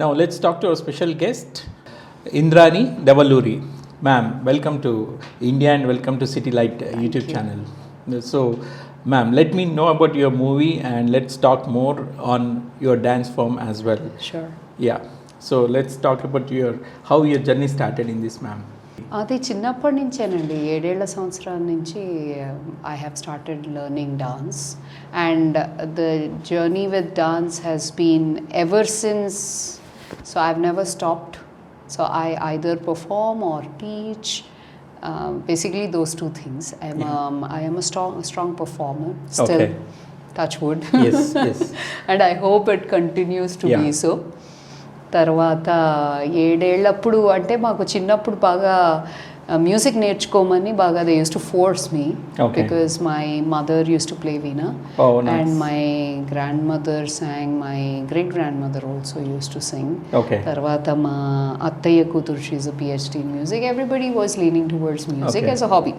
Now let's talk to our special guest, Indrani Davaluri. Ma'am, welcome to India and welcome to City Light YouTube channel. So, ma'am, let me know about your movie and let's talk more on your dance form as well. Sure. Yeah. So let's talk about how your journey started in this, ma'am. అది చిన్నప్పటి నుంచేనండి 7 సంవత్సరాల నుంచి I have started learning dance and the journey with dance has been ever since so I have never stopped so I either perform or teach basically those two things. I am a strong performer still. Okay. Touch wood. Yes, yes. And I hope it continues to be so. తర్వాత 7 ఏళ్ళప్పుడు అంటే మాకు చిన్నప్పుడు బాగా music నేర్చుకోమని బాగా they use to force me because my mother use to play veena and my grandmother sang my great grandmother also use to sing. తర్వాత మా అత్తయ్య కూతురు she a PhD in music. Everybody was leaning towards music as a hobby.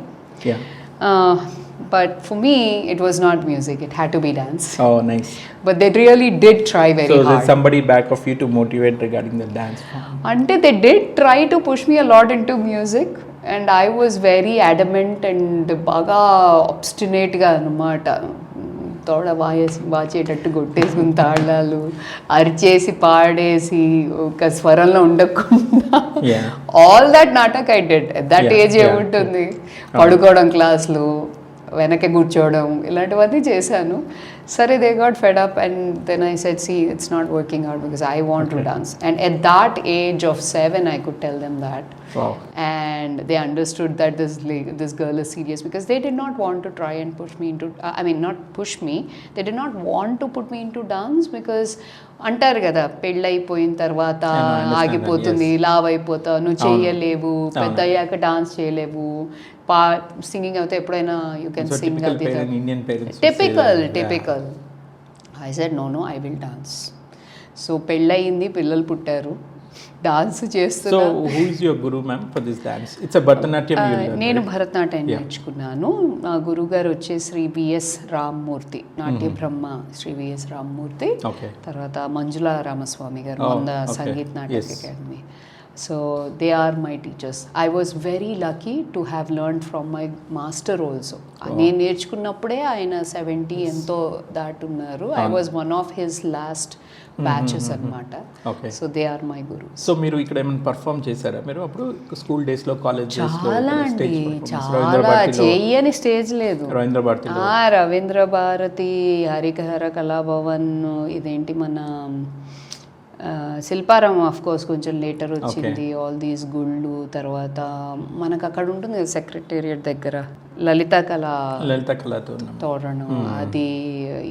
But for me, it was not music. It had to be dance. Oh, nice. But they really did try very hard. So there's somebody back of you to motivate regarding the dance form? Ante they did try to push me a lot into music. And I was very adamant and baga obstinate ga anamata. తోడ వాచేటట్టు కొట్టేసుకుని తాళాలు అరిచేసి పాడేసి ఒక స్వరంలో ఉండకుండా all that నాటక్ I did. That age ఏముంటుంది, పడుకోవడం క్లాస్లో వెనకే కూర్చోవడం ఇలాంటివన్నీ చేశాను. సరే they got fed up and then I said see it's not working out because I want to dance. And at that age of 7 I could tell them that. Wow. And they understood that this girl is serious because they did not want to try and push me into not push me, they did not want to put me into dance because అంటారు కదా పెళ్ళైపోయిన తర్వాత ఆగిపోతుంది, లావ్ అయిపోతావు, నువ్వు చేయలేవు, పెద్ద అయ్యాక డాన్స్ చేయలేవు, సింగింగ్ అయితే ఎప్పుడైనా యూ కెన్ సింగ్. అది typical. I said no I will dance. So పెళ్ళయింది, పిల్లలు పుట్టారు, డాన్స్ చేస్తున్నా. So who is your guru, ma'am, for this dance? It's a Bharatanatyam you learned, నేను భరతనాట్యం నేర్చుకున్నాను. మా గురువు గారు వచ్చే శ్రీ విఎస్ రామ్మూర్తి, నాట్య బ్రహ్మ శ్రీ విఎస్ రామ్మూర్తి. తర్వాత మంజులా రామస్వామి గారు వంద సంగీత్ నాటక academy. So they are my teachers. I was very lucky to have learned from my master also. నేను నేర్చుకున్నప్పుడే ఆయన 70 ఎంతో దాటున్నారు. I was one of his last batches అన్నమాట. So they are my gurus. So మీరు ఇక్కడ ఏమైనా పర్ఫామ్ చేశారా మీరు అప్పుడు స్కూల్ డేస్ లో, కాలేజ్ డేస్ లో? చాలా అండి, చాలా చేయని స్టేజ్ లేదు. రవీంద్ర భారతి, హరిహర కళాభవన్, ఇదేంటి మన శిల్పారాం ఆఫ్ కోర్స్ కొంచెం లేటర్ వచ్చింది. ఆల్ దీస్ గుళ్ళు. తర్వాత మనకు అక్కడ ఉంటుంది కదా సెక్రటేరియట్ దగ్గర లలిత కళ తోరణం, అది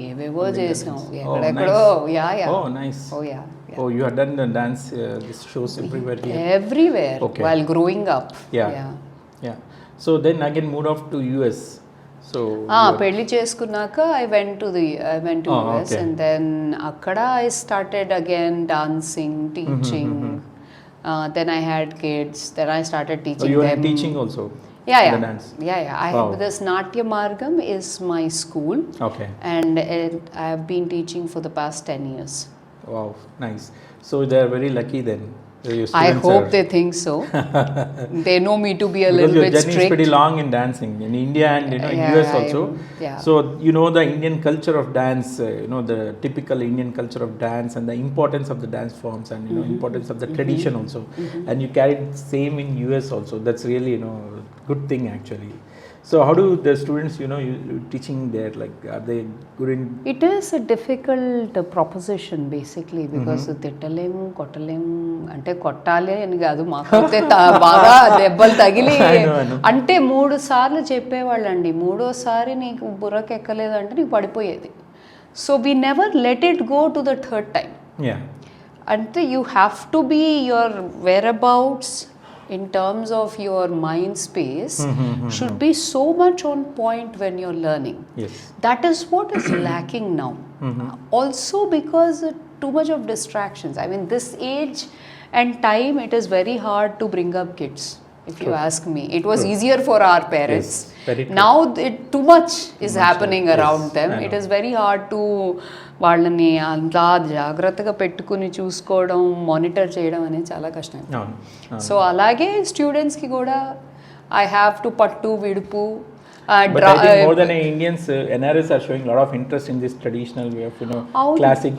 ఏవేవో చేసాం ఎక్కడెక్కడో. Everywhere while growing up. So then again moved off to US. So పెళ్లి చేసుకున్నాక I went to US and then అక్కడ I started again dancing, teaching. Then I had kids, then I started teaching them. You were teaching also? Yeah. I have this Natya Margam is my school. And I have been teaching for the past 10 years. Wow, nice. So they are very lucky then. I hope they think so. They know me to be a little bit strict. Your journey is pretty long in dancing in India and US also. So you know the Indian culture of dance, the typical Indian culture of dance and the importance of the dance forms and importance of the tradition also. And you carried same in US also. That's really good thing actually. So how do the students, you teaching there, like are they good in? It is a difficult proposition basically because తిట్టలేము, కొట్టలేము. అంటే కొట్టాలి అని కాదు, మాకైతే బాగా దెబ్బలు తగిలి అంటే 3 సార్లు చెప్పేవాళ్ళండి. 3వసారి నీకు బుర్రకు ఎక్కలేదంటే నీకు పడిపోయేది. So we never let it go to the 3rd time. అంటే you have to be your whereabouts in terms of your mind space should be so much on point when you're learning. That is what is lacking now. Also because too much of distractions. I mean, this age and time, it is very hard to bring up kids. if you ask me. It was easier for our parents. Yes, very true. Now too much is happening around them. It is very hard to వాళ్ళని అంతా జాగ్రత్తగా పెట్టుకుని చూసుకోవడం, monitor చేయడం అనేది చాలా కష్టం. So అలాగే స్టూడెంట్స్కి కూడా ఐ హ్యావ్ టు పట్టు విడుపు. But I think more than Indians, NRS are showing a lot of interest in this traditional way of classic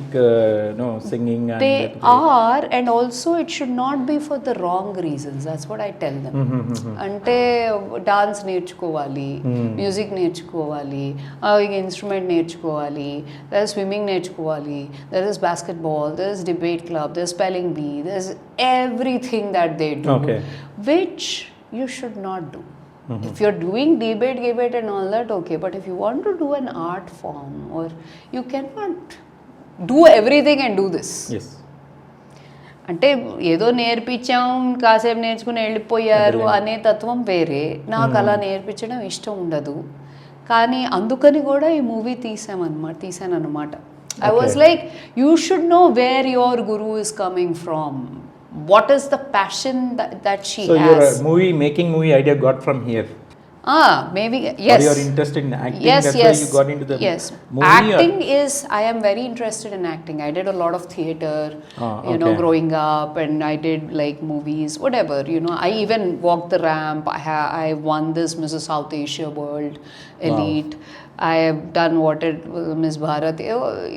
singing. And they are, and also it should not be for the wrong reasons. That's what I tell them. అంటే dance నేర్చుకోవాలి, music నేర్చుకోవాలి, instrument నేర్చుకోవాలి, there is swimming నేర్చుకోవాలి, there is basketball, there is debate club, there is spelling bee, there is everything that they do, which you should not do. If you're doing debate and all that, okay, but if you want to do an art form, or you cannot do everything and do this. Yes. అంటే ఏదో నేర్పించాం, కాసేపు నేర్చుకుని వెళ్ళిపోయారు అనే తత్వం వేరే. నాకు అలా నేర్పించడం ఇష్టం ఉండదు. కానీ అందుకని కూడా ఈ మూవీ తీసాను అనమాట. I was like, you should know where your guru is coming from. What is the passion that she has? So your making movie idea got from here? Maybe, yes. Or you're interested in acting, yes, that's yes. why you got into the movie? Acting is, I am very interested in acting. I did a lot of theatre, you know, growing up, and I did like movies, whatever, you know. I even walked the ramp. I won this Mrs. South Asia World Elite. Wow. I have done Miss Bharat.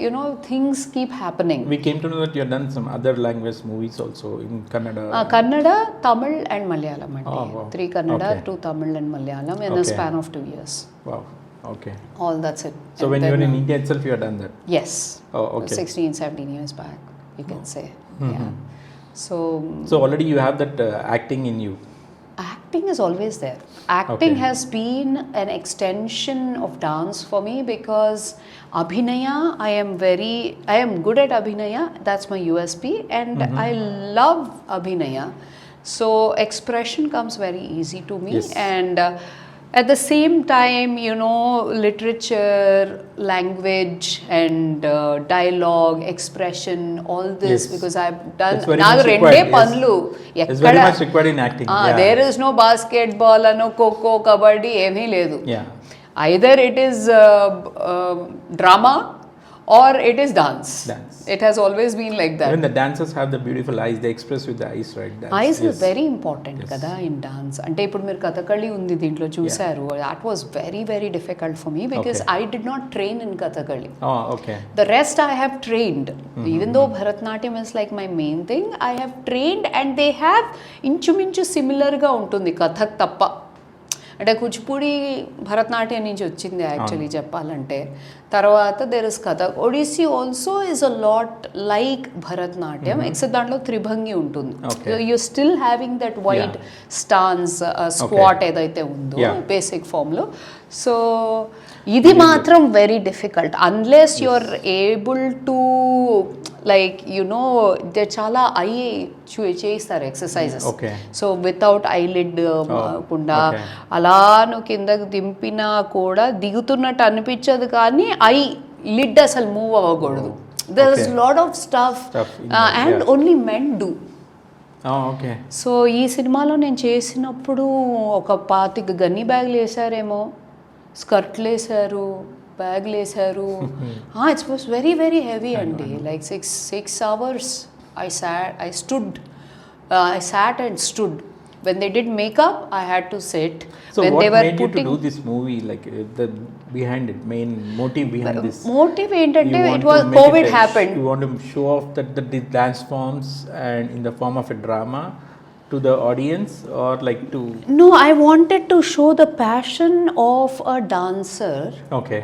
You know, things keep happening. We came to know that you have done some other language movies also in Kannada. Kannada, Tamil and Malayalam. Wow. 3 Kannada, 2 Tamil and Malayalam in a span of 2 years. Wow. Okay. All that's it. So when you were in India itself, you had done that? Yes. Oh, okay. 16, 17 years back, you can say. Yeah. So already you have that acting in you. Acting is always there. Acting has been an extension of dance for me, because Abhinaya, I am good at Abhinaya. That's my USP, and I love Abhinaya. So expression comes very easy to me. Yes. And at the same time, you know, literature, language and dialogue, expression, all this, because I've done now rende panlu. It's very much required in acting. There is no basketball, no kho-kho, kabaddi, emi ledu. Either it is drama or it is dance. It has always been like that. Even the dancers have the beautiful eyes. They express with the eyes, right? Eyes is very important kada in dance. Ante ippudu meer Kathakali undi dintlo chusaru. That was very, very difficult for me, because I did not train in Kathakali. Oh, okay. The rest I have trained. Even though Bharatnatyam is like my main thing, I have trained, and they have inchuminchu similar ga untundi Kathak tappa. అంటే కూచిపూడి భరతనాట్యం నుంచి వచ్చింది actually చెప్పాలంటే. తర్వాత there is Kathak. Odissi also is a lot like Bharatanatyam, except దాంట్లో త్రిభంగి ఉంటుంది. You still having that wide stance squat ఏదైతే ఉందో basic ఫామ్లో. సో ఇది మాత్రం very difficult unless you are able to like you చాలా ఐ చేయిస్తారు ఎక్సర్సైజెస్. సో వితౌట్ ఐలిడ్ కుండా అలా నువ్వు కిందకు దింపినా కూడా దిగుతున్నట్టు అనిపించదు, కానీ ఐ లిడ్ అసలు మూవ్ అవ్వకూడదు. There is lot of stuff and only men do. So ఈ సినిమాలో నేను చేసినప్పుడు ఒక 25 గన్నీ బ్యాగులు వేసారేమో, స్కర్ట్లు వేసారు, బ్యాగ్లు వేసారు. It's was very very heavy అండి. Like 6 hours I sat and stood. When they did makeup, I had to sit. So when what they were made you to do this movie? Like the behind it, main motive behind this? Motive ఏంటంటే it was COVID happened. You want to show off that the dance forms and in the form of a drama to the audience, or like to? No, I wanted to show the passion of a dancer. Okay.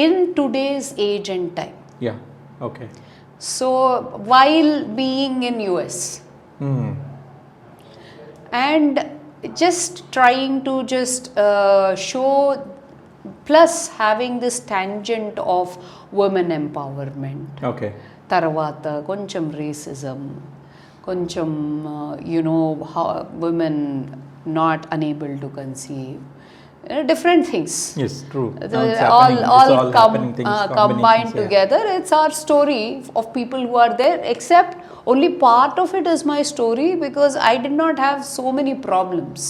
In today's age and time. Yeah. Okay. So while being in US. And just trying to show, plus having this tangent of women empowerment. Okay. Tarvata koncham racism, koncham you know, how women not unable to conceive, different things. Yes, true. All combined together. It's our story of people who are there, except only part of it is my story because I did not have so many problems.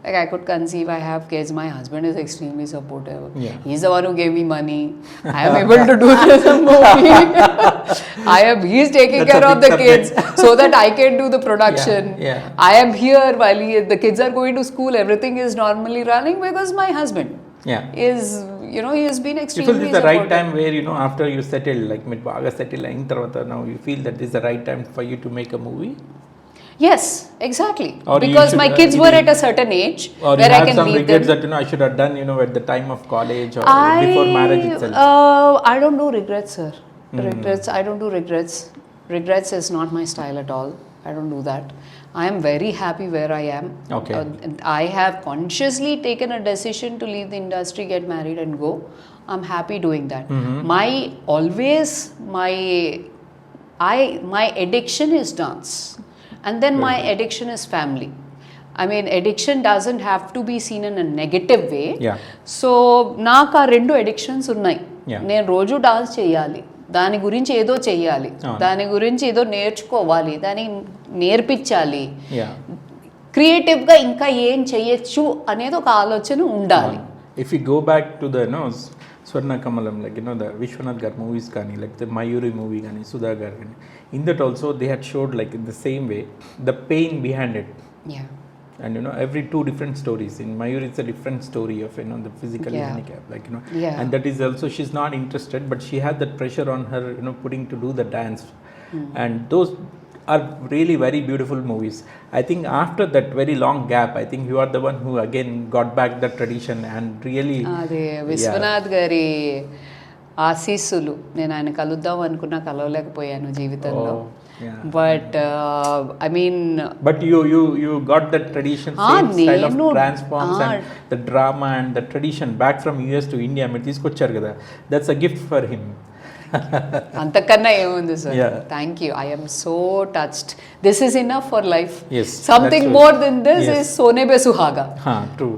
Like I could conceive, I have kids, my husband is extremely supportive. Yeah. He's the one who gave me money. I am able to do this movie. He's taking That's care a of big the kids so that I can do the production. Yeah. I am here while the kids are going to school, everything is normally running because my husband is, he has been extremely supportive. You feel this is the right supportive. time where, after you settle, like mid baga settle ayin tarvata, now you feel that this is the right time for you to make a movie? Yes, exactly. Or because my kids were at a certain age or where you I have can some leave regrets them. that I should have done at the time of college or before marriage itself. I don't do regrets, sir. Regrets, I don't do regrets. Regrets is not my style at all. I don't do that. I am very happy where I am. Okay. I have consciously taken a decision to leave the industry, get married and go. I'm happy doing that. My addiction is dance. And then my addiction is family. I mean, addiction doesn't have to be seen in a negative way. Yeah. So, నాకు ఆ 2 addictions ఉన్నాయి. Yeah. నేను రోజు dance చేయాలి, దాని గురించి ఏదో చెయ్యాలి, దాని గురించి ఏదో నేర్చుకోవాలి, దాన్ని నేర్పించాలి, క్రియేటివ్గా ఇంకా ఏం చెయ్యొచ్చు అనేది ఒక ఆలోచన ఉండాలి. If you go back to the Swarna Kamalam, like the Vishwanath Gar movies kani, like the Mayuri movie kani, Sudha Gar kani, in that also they had showed like in the same way the pain behind it. Yeah. And every 2 different stories. In Mayuri it's a different story of the physically handicapped, like and that is also, she's not interested, but she had that pressure on her, putting to do the dance. And those are really very beautiful movies. I think after that very long gap, I think you are the one who again got back the tradition and really అదే విశ్వనాథ్ గారి ఆశీస్సులు. నేను ఆయన కలుద్దాం అనుకున్నా, కలవలేకపోయాను జీవితంలో. But I mean, but you got that tradition, same style of transforms and the drama and the tradition back from US to India. మీరు తీసుకొచ్చారు కదా, that's a gift for him. అంతకన్నా ఏముంది sir. Thank you. I am so touched. This is enough for life. Something more than this is సోనే బే సుహాగా. True.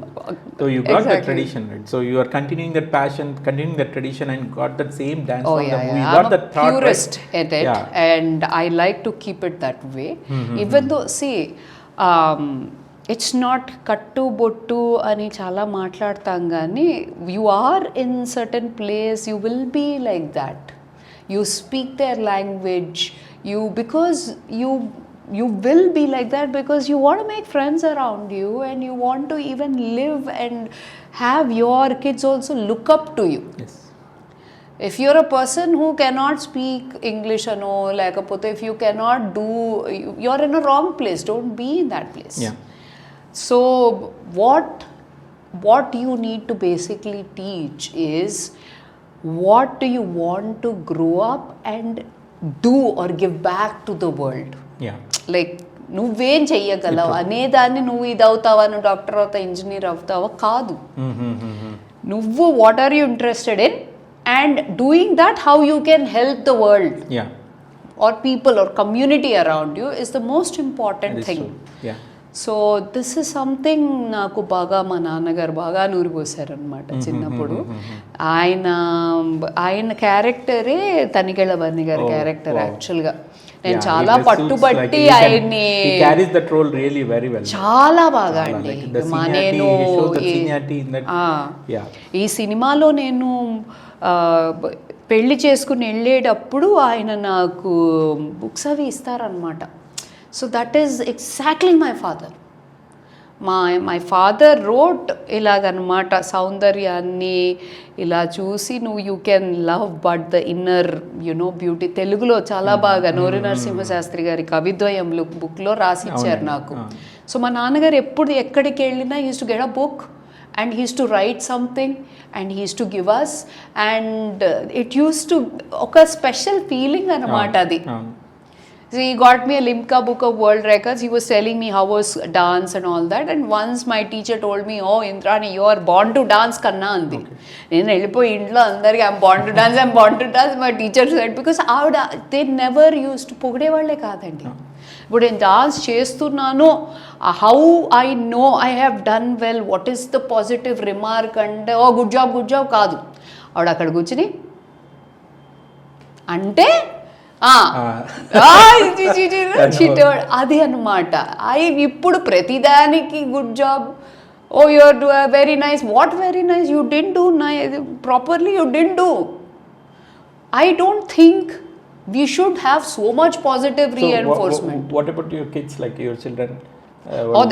So you got that tradition, right? So you are continuing that passion, continuing that tradition, and got that same dance from the movie. You got that thought, purist at it, and I like to keep it that way. Even though, see, it's not కట్టు బొట్టు అని చాలా మాట్లాడతాం కానీ you are in certain place, you will be like that. You speak their language, because you will be like that because you want to make friends around you and you want to even live and have your kids also look up to you. Yes. If you're a person who cannot speak English lekapothe if you cannot do, you're in a wrong place. Don't be in that place. So what you need to basically teach is what do you want to grow up and do or give back to the world. Like నువ్వేం చెయ్యగలవు అనేదాన్ని నువ్వు ఇది అవుతావా, నువ్వు doctor అవుతావా, engineer అవుతావా కాదు. నువ్వు what are you interested in and doing that how you can help the world or people or community around you is the most important thing. So this is something నాకు బాగా మా నాన్నగారు బాగా నూరిపోసారనమాట చిన్నప్పుడు. ఆయన క్యారెక్టరే తనికెళ్ళ బర్ని గారి క్యారెక్టర్ యాక్చువల్గా. నేను చాలా పట్టుబట్టి ఆయన్ని చాలా బాగా అండి. నేను ఈ సినిమాలో నేను పెళ్లి చేసుకుని వెళ్ళేటప్పుడు ఆయన నాకు బుక్స్ అవి ఇస్తారనమాట. So that is exactly my father. My father wrote ఇలాగనమాట, సౌందర్యాన్ని ఇలా చూసి నువ్వు you can love but the inner beauty. తెలుగులో చాలా బాగా నోరి నరసింహశాస్త్రి గారి కవిద్వయం బుక్లో రాసిచ్చారు నాకు. సో మా నాన్నగారు ఎప్పుడు ఎక్కడికి వెళ్ళినా he used to get a book and he used to write something and he used to give us, and it used to oka special feeling anamata adi. So he got me a Limca book of world records. He was telling me how was dance and all that, and once my teacher told me, oh Indrani, you are born to dance kanna andi. Nenu ellipoyi intlo andariki I'm born to dance, I'm born to dance. My teacher said, because they never used to pogade valle kaadandi. ఇప్పుడు నేను dance చేస్తున్నాను, how I know I have done well, what is the positive remark అంటే ఓ good job కాదు. ఆవిడ అక్కడ కూర్చుని అంటే అది అనమాట. ఇప్పుడు ప్రతిదానికి good job, oh you're very nice. What very nice? You didn't do properly, you didn't do. I don't think we should have so much positive reinforcement. What about your kids, like your children?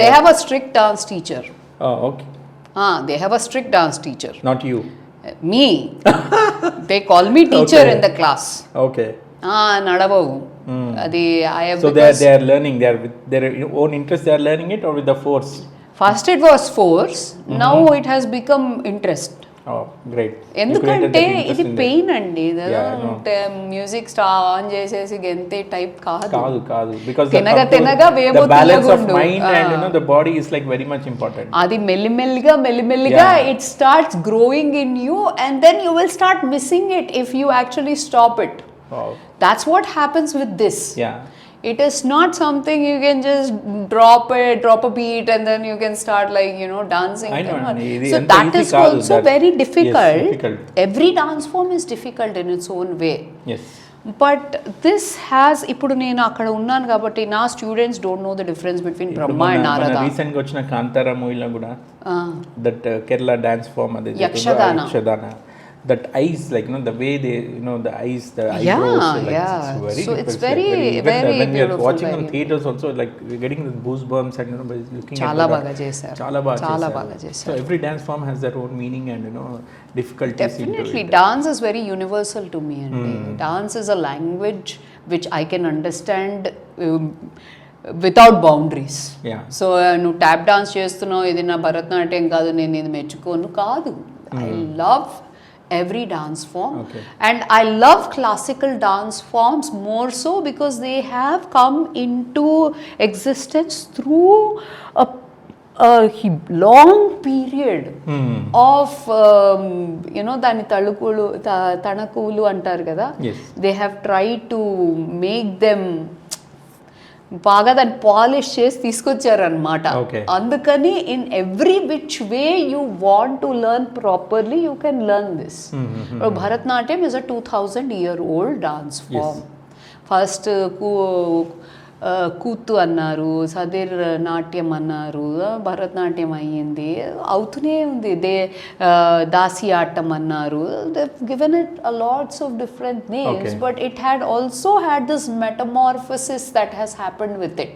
They have a strict dance teacher. Oh, okay. They have a strict dance teacher. Not you. Me. They call me teacher Okay. in the class. Okay. Nadavu. Adi I have. So they are learning. They are with their own interest. They are learning it, or with the force? First it was force. Now it has become interest. Oh, great. ఎందుకంటే ఇది pain అండి. Music on చేసేసి గెంతే type కాదు. Because తినగా వేమో the balance of mind and the body is like very much important. అది మెల్లిమెల్లిగా it starts growing in you, and then you will start missing it if you actually stop it. Wow. That's what happens with this. Yeah. It is not something you can just drop a beat and then you can start dancing. I know. So that is also very difficult. Yes, difficult. Every dance form is difficult in its own way. Yes. But this has, ఇప్పుడు నేను అక్కడ ఉన్నాను కాబట్టి నా students don't know the difference between Brahma and Narada. Recent గా వచ్చిన కాంతారా మూవీలో కూడా దట్ కేరళ డాన్స్ ఫామ్ అదే Yakshagana. That eyes, like the way they, the eyes, the eyebrows, it's very very when we are beautiful, watching in theaters also, like we're getting the goosebumps and by looking చాలా బాగా చేశారు. So every dance form has their own meaning and difficulties. Definitely dance is very universal to me, and dance is a language which I can understand without boundaries. So నువ్వు tap dance చేస్తున్నావు, ఇది నా భరతనాట్యం కాదు, నేను ఇది మెచ్చుకోను కాదు. I love every dance form. Okay. And I love classical dance forms more so because they have come into existence through a long period of dani tanakulu antaru kada. Yes. They have tried to make them బాగా దాన్ని polish చేసి తీసుకొచ్చారనమాట. అందుకని in every which way you want to learn properly you can learn this. Bharatanatyam is a 2000-year-old dance form. First koothu అన్నారు, సదీర్ నాట్యం అన్నారు, భరతనాట్యం అయ్యింది, అవుతూనే ఉంది. దాసి ఆటం అన్నారు. they've given it a lots of different names. Okay. But it had also had this metamorphosis that has happened with it.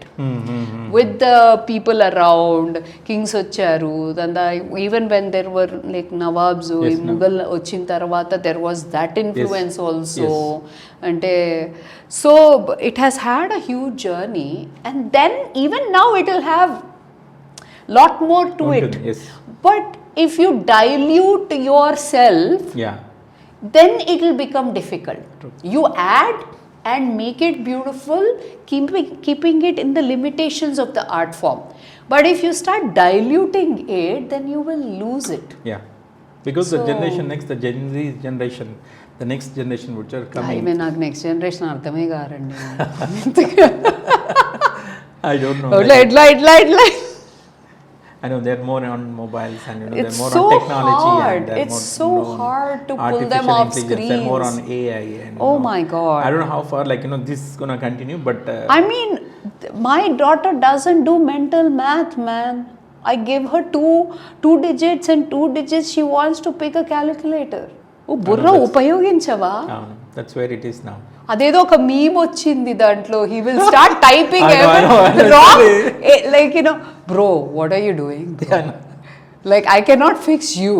With the people around, kings వచ్చారు, even when there were like nawabs, Mughal వచ్చిన తర్వాత there was that influence also. అంటే so it has had a huge journey, and then even now it will have lot more to it. Yes. But if you dilute yourself, then it will become difficult. True. You add and make it beautiful, keeping it in the limitations of the art form. But if you start diluting it, then you will lose it. Because the generation next, the Gen Z generation, the next generation which are coming. నాకు next generation అర్థమే కారండి. I don't know. ఇట్లా I know they're more on mobiles and they're more so on technology. Hard. And it's so hard to pull them off screens. They're more on AI. And, oh my God. I don't know how far this is gonna continue, but I mean, my daughter doesn't do mental math, man. I give her two digits and 2 digits. She wants to pick a calculator. బుర్ర ఉపయోగించవా? That's where it is now. అదేదో ఒక meme వచ్చింది దాంట్లో. he will start typing wrong, like bro, what are you doing? Like I cannot fix you.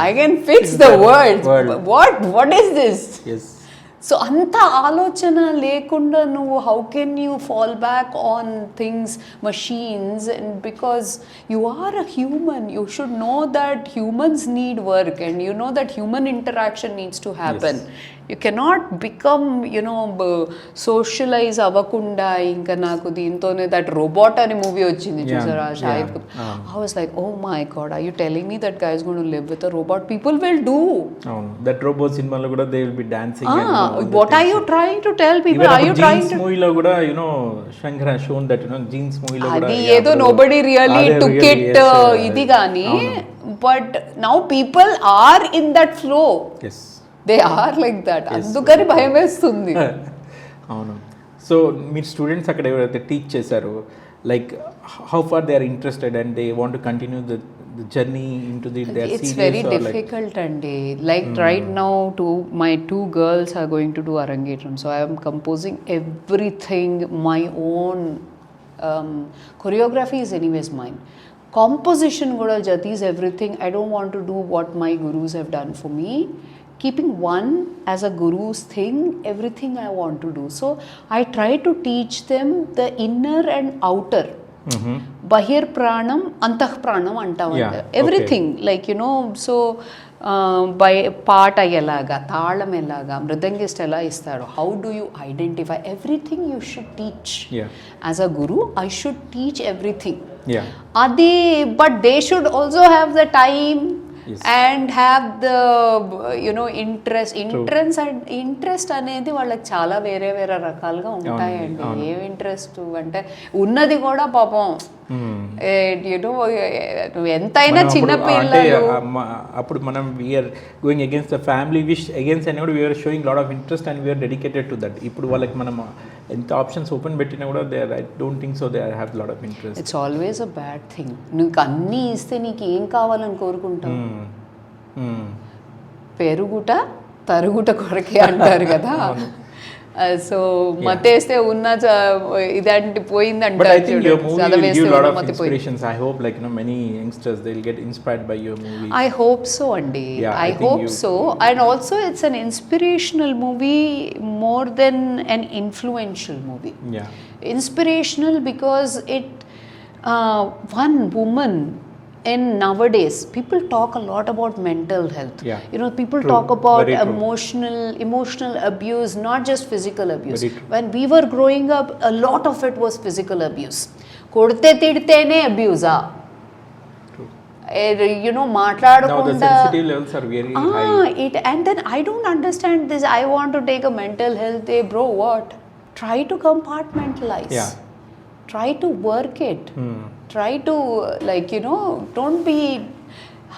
I can fix the words. What is this? Yes. So అంత ఆలోచన లేకుండా నువ్వు how can you fall back on things, machines? And because you are a human, you should know that humans need work and you know that human interaction needs to happen. You cannot become socialize అవ్వకుండా ఇంకా నాకు దీంతోనే that robot అనే movie వచ్చింది చూసారా, Shahid Kapoor. I was like, oh my god, are you telling me that guys gonna live with a robot? People will do. That robot సినిమాలో కూడా they will be dancing. What are you trying to tell people? Are you trying to? మూవీలో కూడా Shankar has shown that jeans మూవీలో కూడా అది ఏదో nobody really took it ఇది గాని, but now people are in that flow. Yes. They are like that. అందుకని భయం వేస్తుంది. అవును. సో మీరు స్టూడెంట్స్ అక్కడ ఎవరైతే టీచ్ చేశారో, like how far they are interested and they want to continue the journey into the their it's series very or difficult like right now my two girls are going to do arangetram, so I am composing everything my own. Choreography is anyways mine, composition kuda Jati's everything. I don't want to do what my gurus have done for me, keeping one as a guru's thing, everything I want to do. So I try to teach them the inner and outer. బహిర్ ప్రాణం అంతః ప్రాణం అంటామంట, everything like so by పాట ఎలాగా, తాళం ఎలాగా, మృదంగిస్ట్ ఎలా ఇస్తాడు, how do you identify, everything you should teach as a guru. I should teach everything అది, but they should also have the time and have the interest అనేది వాళ్ళకి చాలా వేరే వేరే రకాలుగా ఉంటాయండి. ఏం ఇంట్రెస్ట్ అంటే ఉన్నది కూడా పాపం ఎంతైనా చిన్న పిల్లలు. అప్పుడు మనం we're going against the family wish against అని కూడా we're showing lot of interest and we're dedicated to that. ఇప్పుడు వాళ్ళకి మనం ఎంత ఆప్షన్స్ ఓపెన్ పెట్టినా కూడా they I don't think so they have lot of interest. It's always a bad thing. నీకు అన్నీ ఇస్తే నీకు ఏం కావాలని కోరుకుంటావు? పెరుగుట తరుగుట కొరకే అంటారు కదా. సో మతేస్తే ఉన్న ఇదంటి పోయిందంటారు. I hope like many youngsters they'll get inspired by your movie. I hope so andi. I hope so. And also it's an inspirational movie more than an influential movie. Yeah. Inspirational because it one woman in nowadays people talk a lot about mental health. People True. talk about Very emotional abuse, not just physical abuse. When we were growing up, a lot of it was physical abuse. kodte tidtene abuse మాట్లాడకుండా. Now the sensitive levels are very high. And then I don't understand this. I want to take a mental health day, bro. What? Try to compartmentalize. Yeah. Try to work it. Try to don't be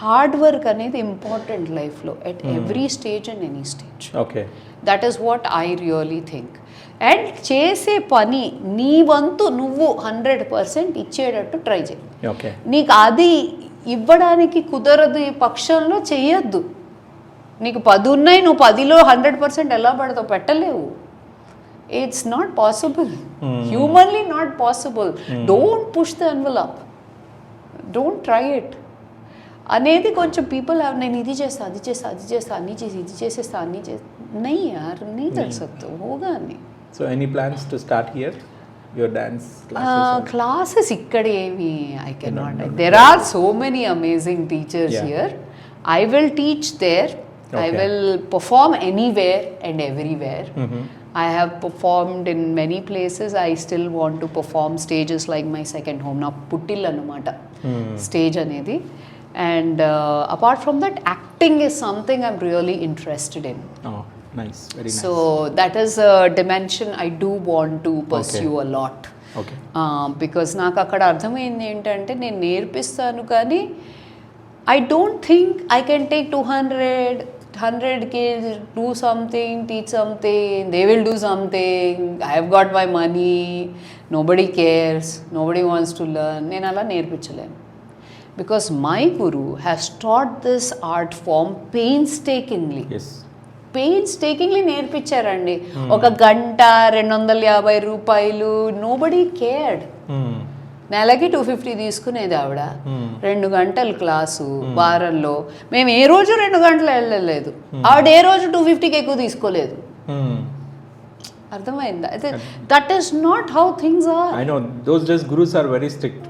hard work అనేది important లైఫ్లో at every stage and any stage. Okay, that is what I really think. And చేసే పని నీ వంతు నువ్వు 100% ఇచ్చేటట్టు try చేయి. Okay, నీకు అది ఇవ్వడానికి కుదరదు ఈ పక్షంలో చెయ్యొద్దు. నీకు 10 ఉన్నాయి, నువ్వు 10లో 100% ఎలా పడతావు? పెట్టలేవు. It's not possible. Humanly not possible. Don't push the envelope. Don't try it. అనేది కొంచెం పీపుల్ హ్యావ్, నేను ఇది చేస్తా, అది చేస్తా, అది చేస్తా, అన్నీ చేసి, ఇది చేసేస్తా, అన్నీ చేస్తా. नहीं यार, नहीं कर सकते, होगा नहीं. So any plans to start here? Your dance classes ikkade ఏమి I cannot. There are so many amazing teachers here. I will teach there. I will perform anywhere and everywhere. I have performed in many places. I still want to perform stages like my second home. Na puttil anamata stage anedi. And apart from that, acting is something I'm really interested in. Oh, nice, very nice. So that is a dimension I do want to pursue a lot. Okay. Because నాకు అక్కడ అర్థమైంది ఏంటంటే, నేను నేర్పిస్తాను కానీ I don't think I can take 100 kids, do something, teach something, they will do something, I have got my money, nobody cares, nobody wants to learn. నేను అలా నేర్పించలేను. Because my guru has taught this art form painstakingly. Yes. Painstakingly నేర్పించారండి. ఒక గంట 250 రూపాయలు, nobody cared. నెలకి 250 తీసుకునేది ఆవిడ. 2 గంటలు class వారంలో. మేము ఏ రోజు 2 గంటలు వెళ్ళలేదు. ఆవిడ ఏ రోజు 250కి ఎక్కువ తీసుకోలేదు. అర్థమైందా? That is not how things are. I know those days gurus are very strict.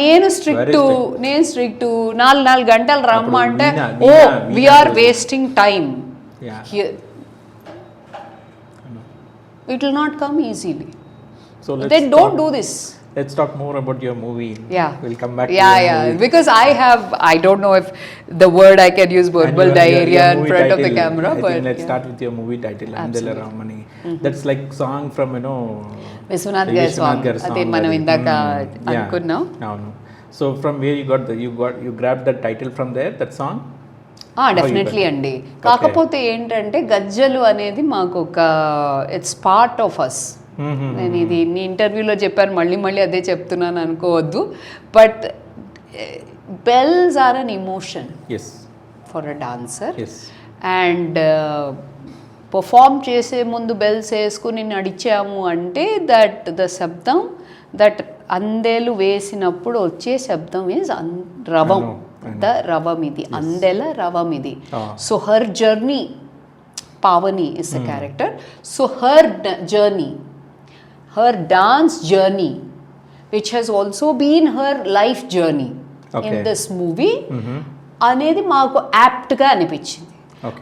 నేను స్ట్రిక్ట్ 4 గంటలు రమ్మంటే oh we're wasting time here. It will not come easily. So then don't do this. Let's talk more about your movie. Yeah. We'll come back to your movie. Because I don't know if the word I can use verbal diarrhea in front of the camera. But let's start with your movie title, Andhela Ravamidhi. That's like song from, Viswanath Garu song. Ade manam indaka anukunnam. No. So from where you grabbed the title from there, that song? Definitely అండి. కాకపోతే ఏంటంటే గజ్జలు అనేది మాకు ఒక it's part of us. నేను ఇది నీ ఇంటర్వ్యూలో చెప్పాను, మళ్ళీ మళ్ళీ అదే చెప్తున్నాను అనుకోవద్దు. But bells are an emotion for a dancer. And perform చేసే ముందు బెల్స్ వేసుకుని నడిచాము అంటే దట్ ద శబ్దం, దట్ అందేలు వేసినప్పుడు వచ్చే శబ్దం ఈజ్ రవం. The Ravamidhi, Andhela Ravamidhi. So her journey, Pavani is the character. So her journey, her dance journey, which has also been her life journey in this movie, అనేది మాకు యాప్ట్గా అనిపించింది.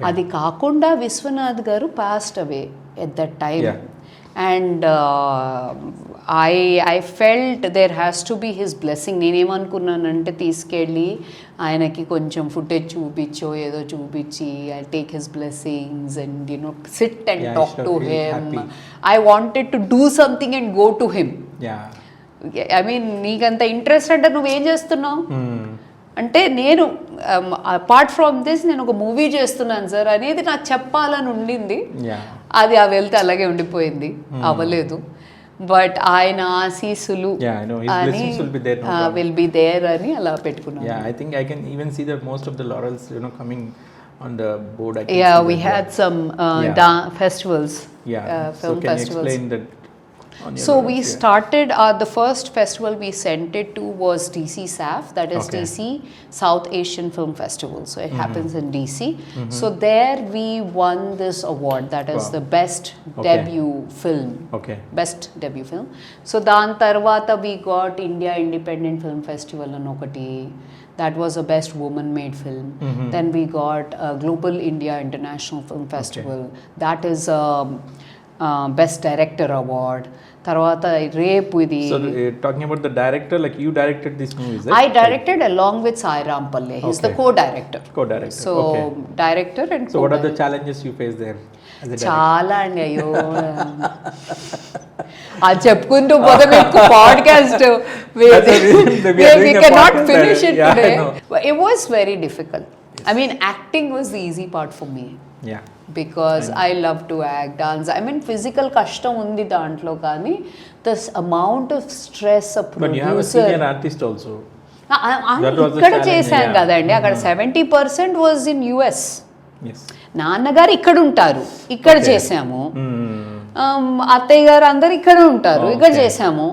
అది కాకుండా విశ్వనాథ్ గారు passed away at that time. And I felt there has to be his blessing. నేనేమనుకున్నానంటే తీసుకెళ్ళి ఆయనకి కొంచెం ఫుటేజ్ చూపించో ఏదో చూపించి I take his blessings and SIT and talk to him. I wanted to do something and go to him. I mean నీకంత interest అంటే నువ్వేం చేస్తున్నావు అంటే, నేను అపార్ట్ ఫ్రమ్ దిస్ నేను ఒక మూవీ చేస్తున్నాను సార్ అనేది నాకు చెప్పాలని ఉండింది. అది ఆ వెళ్తే అలాగే ఉండిపోయింది, అవ్వలేదు. బట్ ఆయన ఆశీస్సులు విల్ బి దేర్ అని అలా పెట్టుకున్నాను. I think I can even see that most of the laurels coming on the board. We had some festivals, film so festivals. Can you explain that? So we started, the first festival we sent it to was DC SAF, that is DC South Asian Film Festival. So it happens in DC. So there we won this award, that is the best debut film. Best debut film. So dan tarvata we got India Independent Film Festival anokati. That was a best woman made film. Then we got Global India International Film Festival. That is best director award. Tarvata రేపు ఇది. So talking about the director, like you directed this movie, right? I directed along with Sai Rampalle. He's the co-director. So director and so what are the challenges you face there as a director? చాలా అండి, అయ్యో అది చెప్పుకుంటూ పోతే మీకు podcast we cannot finish it today. It was very difficult. I mean, acting was the easy part for me. Because I love to act, dance. I mean, physical kashtam undi dantlo kani this amount of stress a producer. But you have a senior artist also. ikkada chesam kadandi, akkada 70% was in US. నాన్నగారు ఇక్కడ ఉంటారు, ఇక్కడ చేసాము. అత్తయ్య గారు అందరు ఇక్కడ ఉంటారు, ఇక్కడ చేసాము.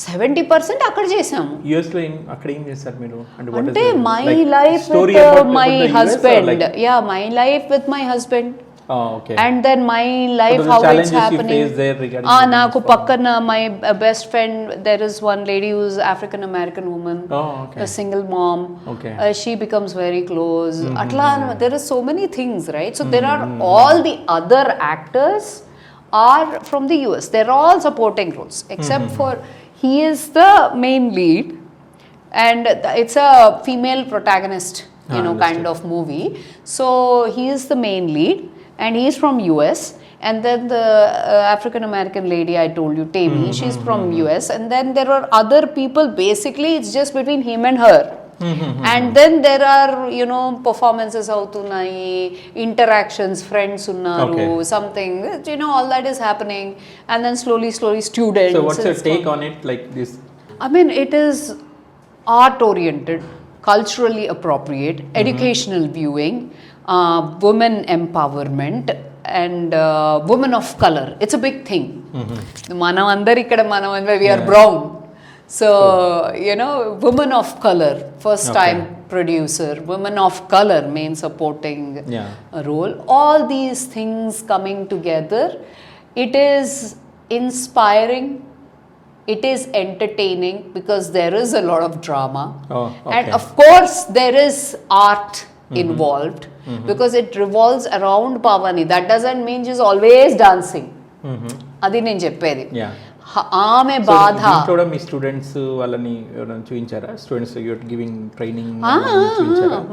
70% అక్కడ చేసాము. యుఎస్ లో అక్కడ ఏం చేస్తారు మీరు అంటే my life with my husband. My life with my husband. And then my life, how it's happening. Naku pakkana my best friend, there is one lady who's African American woman, a single mom. She becomes very close. Atla there are so many things, right? So there are all the other actors are from the US. They're all supporting roles except for he is the main lead, and it's a female protagonist, kind of movie. So he is the main lead. And he is from US. And then the African American lady I told you, Tammy, she's from US. And then there are other people. Basically, it's just between him and her. And then there are, performances avutunnai, interactions, friends unnaru, something. All that is happening. And then slowly, students. So what's your take on it, like this? I mean, it is art-oriented, culturally appropriate, educational viewing. Women empowerment and women of color. It's a big thing. Manam andaru ikkada we are brown. So, women of color, first time producer, women of color, main supporting role. All these things coming together. It is inspiring. It is entertaining because there is a lot of drama. And of course, there is art involved. Because it revolves around Pavani. That doesn't mean she's always dancing. Adi నేను చెప్పేది. ఆమె బాధ. కూడా మీ students వాళ్ళని చూపించారా? Students you are giving training.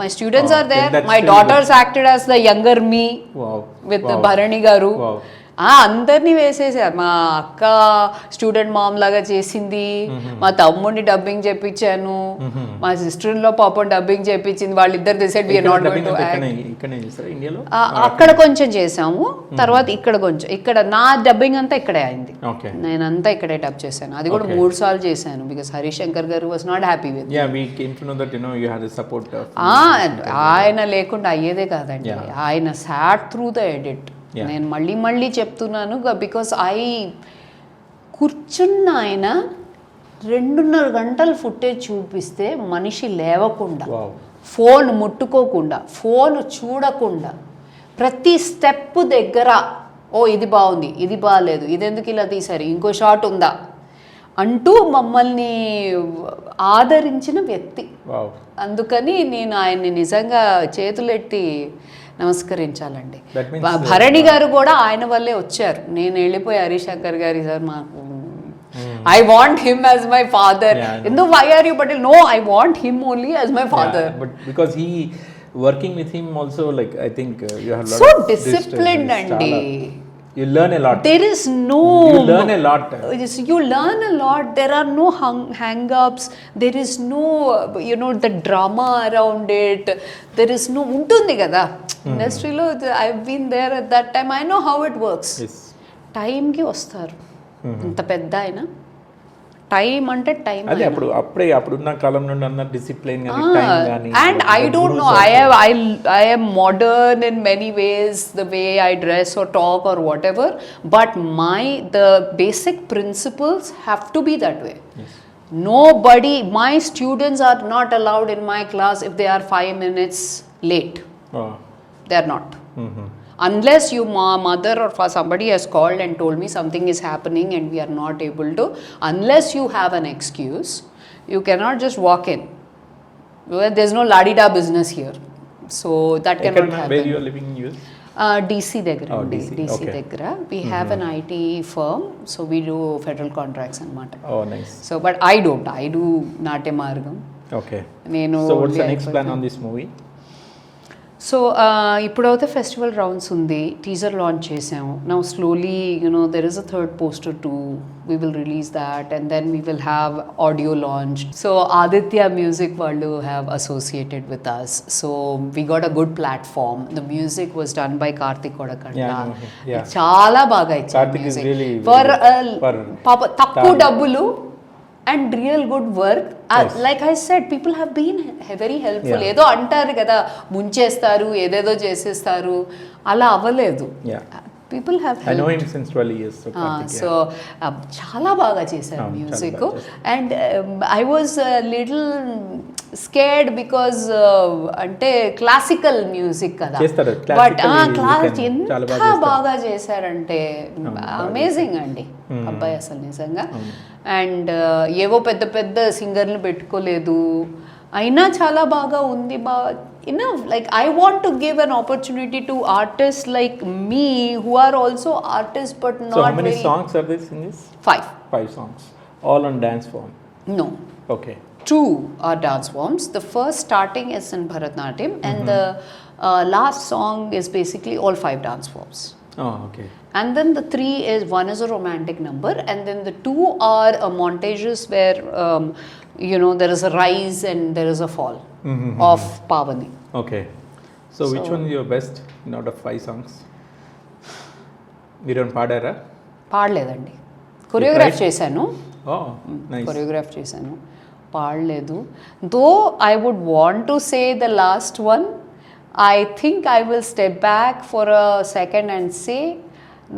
My students are there. My daughters acted as the younger me with Bharani garu. అందరినీ వేసేసారు. మా అక్క స్టూడెంట్ మామ్ లాగా చేసింది, మా తమ్ముడిని డబ్బింగ్ చెప్పించాను, మా సిస్టర్ ఇన్ లో పాపం డబ్బింగ్ చెప్పించింది. వాళ్ళిద్దరు decide we are not going to act. అక్కడ కొంచెం చేసాము, తర్వాత ఇక్కడ కొంచెం. ఇక్కడ నా డబ్బింగ్ అంతా ఇక్కడే అయింది, నేనంతా ఇక్కడే డబ్ చేశాను. అది కూడా 3 సార్లు చేశాను బికాస్ హరిశంకర్ గారు వాజ్ నాట్ హ్యాపీ విత్. ఆయన లేకుండా అయ్యేదే కాదండి. ఆయన సాట్ త్రూ ద ఎడిట్. నేను మళ్ళీ చెప్తున్నాను బికాస్ కూర్చున్న ఆయన 2.5 గంటలు ఫుటేజ్ చూపిస్తే మనిషి లేవకుండా, ఫోన్ ముట్టుకోకుండా, ఫోన్ చూడకుండా, ప్రతి స్టెప్ దగ్గర ఇది బాగుంది, ఇది బాగాలేదు, ఇది ఎందుకు ఇలా తీశారు, ఇంకో షాట్ ఉందా అంటూ మమ్మల్ని ఆదరించిన వ్యక్తి. అందుకని నేను ఆయన్ని నిజంగా చేతులెట్టి నమస్కరించాలండి. భరణి గారు కూడా ఆయన వల్లే వచ్చారు. నేను వెళ్ళిపోయి హరిశంకర్ గారి సార్ మాకు I want him as my father. ఎందుకు why are you Patel? No, I want him only as my father. But because he working with him also like I think you have so disciplined అండి. You learn a lot. There is no. You learn a lot. You learn a lot. There are no hang-ups. There is no, the drama around it. There is no. Untundi kada. Industry-lo, I've been there at that time. I know how it works. Yes. Time ki vastaru. Anta pedda aina. Time అంటే time. అదే అప్పుడున్న కాలం నుండి అన్న discipline గాని time గాని. And I don't know, I am modern in many ways, the way I dress or talk or whatever, but the basic principles have to be that way. Yes. Nobody, my students are not allowed in my class if they are 5 minutes late. They are not. Unless your mother or somebody has called and told me something is happening and we are not able to, unless you have an excuse, you cannot just walk in. There's no la-di-da business here. So that cannot happen. Where you are living in US? DC దగ్గర. DC దగ్గర. We have an IT firm, so we do federal contracts anamata. Oh, nice. So but I do Natyamayuri. Okay. So what's the next plan on this movie? So ఇప్పుడైతే festival rounds ఉంది, teaser launch చేసాము. Now slowly there is a third poster too, we will release that and then we will have audio launch. So Aditya music వాళ్ళు have associated with us. So we got a good platform. The music was done by Karthik Kodakandla. చాలా బాగా ఇచ్చారు music for పాప తక్కువ డబ్బులు and real good work. Like I said, people have been very helpful. ఏదో అంటారు కదా, ముంచేస్తారు, ఏదేదో చేసేస్తారు, అలా అవ్వలేదు. People have helped. I know him since 12 years. So చాలా బాగా చేశారు music. And I was a little scared because అంటే క్లాసికల్ మ్యూజిక్ కదా, బట్ ఎంత బాగా చేశారంటే అమేజింగ్ అండి అబ్బాయి అసలు నిజంగా. అండ్ ఏవో పెద్ద పెద్ద సింగర్లు పెట్టుకోలేదు, అయినా చాలా బాగా ఉంది. Enough, like I want to give an opportunity to artists like me who are also artists but not. So how many songs are there in this? 5 songs, all on dance form? No. Okay. 2 are dance forms. The first starting is in Bharatanatyam and the last song is basically all 5 dance forms. Oh, okay. And then the 3 is, one is a romantic number and then the 2 are montages where there is a rise and there is a fall of Pavani. Okay. So which one is your best out of 5 songs? మీరు పాడారా? పాడలేదండి, choreograph చేశాను. Nice. Choreograph చేశాను, పాడలేదు. Though I would want to say the last one. I think I will step back for a second and say,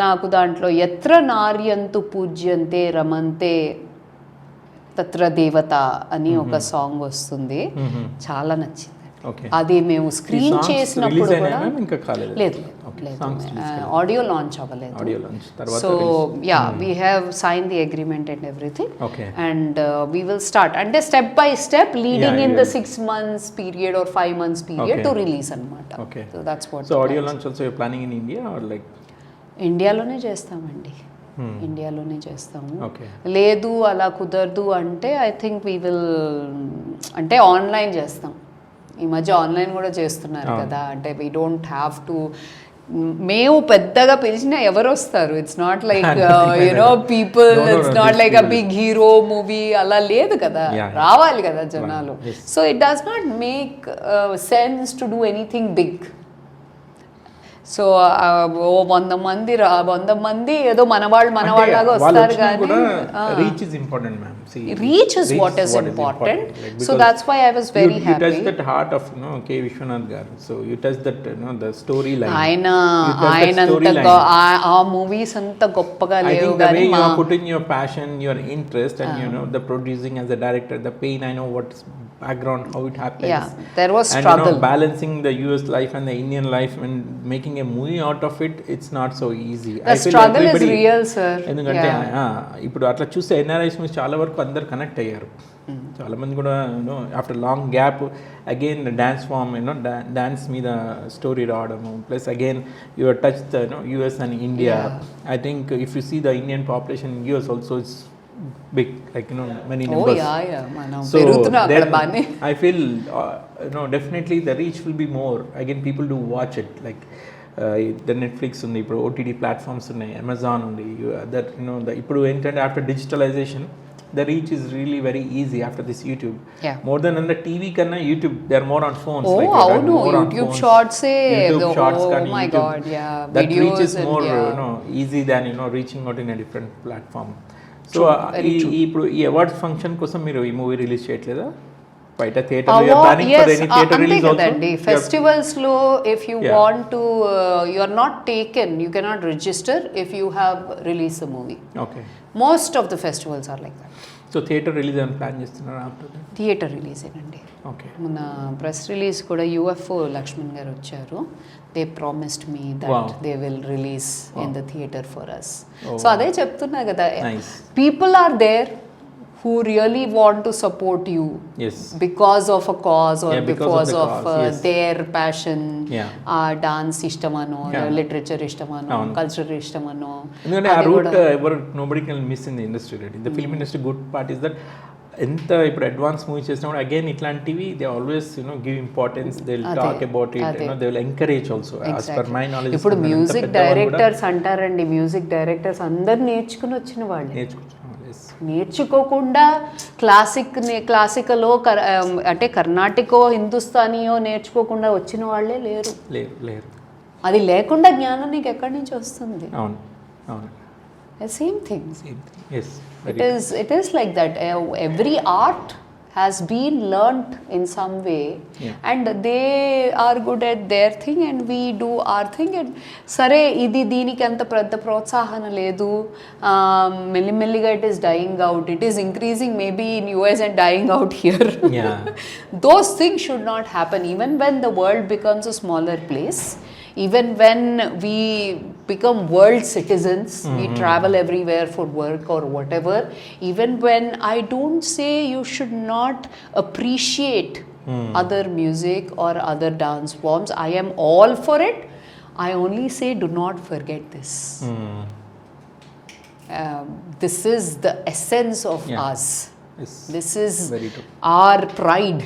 నాకు దాంట్లో ఎత్ర నార్యంతు పూజ్యంతే రమంతే తత్ర దేవత అని ఒక సాంగ్ వస్తుంది, చాలా నచ్చింది. అది మేము స్క్రీన్ చేసినప్పుడు కూడా లేదు, ఆడియో లాంచ్ అవ్వలేదు. So yeah, we have sign the agreement and everything and we will start అంటే step by step leading in the 6 months period or 5 months period to release అన్నమాట. So that's what. So audio launch also you're planning in India or like? ఇండియాలోనే చేస్తామండి, ఇండియాలోనే చేస్తాము. లేదు అలా కుదరదు అంటే ఐ థింక్ వీ విల్ అంటే ఆన్లైన్ చేస్తాం. ఈ మధ్య ఆన్లైన్ కూడా చేస్తున్నారు కదా, అంటే వీ డోంట్ హ్యావ్ టు మేము పెద్దగా పిలిచినా ఎవరు వస్తారు? It's not like people, it's not like a big hero movie అలా లేదు కదా, రావాలి కదా జనాలు. So it does not make sense to do anything big. So 100 మంది ఏదో మనవాళ్ళలాగా వస్తారు కానీ reach is important ma'am. Reach is what is important. So that's why I was very happy. You touch that heart of K. Vishwanath garu. So you touch that the storyline. Aina aa movies anta goppaga levu gaani. I think the way you are putting your passion, your interest, and the producing as a director, the pain, I know what's background, how it happens. Yeah, there was struggle. And balancing the US life and the Indian life and making a movie out of it, it's not so easy. The struggle is real, sir. ఎందుకంటే ఇప్పుడు అట్లా చూస్తే NRIs మీద చాలా వరకు అందరు connect అయ్యారు. చాలా మంది కూడా after long gap again dance form dance మీద స్టోరీ రావడము, plus again your touch the US and India. I think if you see the Indian population in US also it's big, like many numbers. So then I feel definitely the reach will be more. Again, people do watch it, like the Netflix undi, ఇప్పుడు OTT platforms ఉన్నాయి, Amazon undi, that the ఇప్పుడు ఏంటంటే after digitalization the reach is really very easy after this YouTube. More than on the TV kanna YouTube, they are more on phones. YouTube shorts oh my YouTube. God, yeah, that videos reach is more easy than reaching out in a different platform. So ఇప్పుడు ఈ awards function కోసం మీరు ఈ movie release చేయట్లేదా బయట theatre? Festivals లో if you want to you are not taken, you cannot register if you have release the movie. Okay, most of the festivals are like that. So theatre release అని plan చేస్తున్నారు? After theatre release ఏనండి. Okay, మన press release కూడా UFO Lakshman garu వచ్చారు. They promised me that they will release in the theatre for us. So అదే చెప్తున్నా కదా, people are there who really want to support you because of a cause or because of their passion. Dance ishtamano, literature ishtamano, culture ishtamano. Nobody can miss in the industry, right? In the film industry, good part is that ఎంత ఇప్పుడు advance movie చేసినప్పుడు again ఇట్లాంటివి they always give importance, they will talk about it, they will encourage also. As per my knowledge ఇప్పుడు music directors అంటారండి, music directors అందరు నేర్చుకుని వచ్చిన వాళ్ళు, నేర్చుకోకుండా క్లాసికలో అంటే కర్ణాటికో హిందుస్థానీయో నేర్చుకోకుండా వచ్చిన వాళ్ళే లేరు. అది లేకుండా జ్ఞానం నీకు ఎక్కడి నుంచి వస్తుంది? అవును అవును, same thing. Yes, it is like that. Every art has been learnt in some way, and they are good at their thing and we do our thing. And sare idi deeniki anta pradda protsahana ledu, mellimelliga it is dying out. It is increasing maybe in US and dying out here. Those things should not happen. Even when the world becomes a smaller place, even when we become world citizens, we travel everywhere for work or whatever, even when I don't say you should not appreciate other music or other dance forms, I am all for it. I only say do not forget this. This is the essence of us. This is our pride.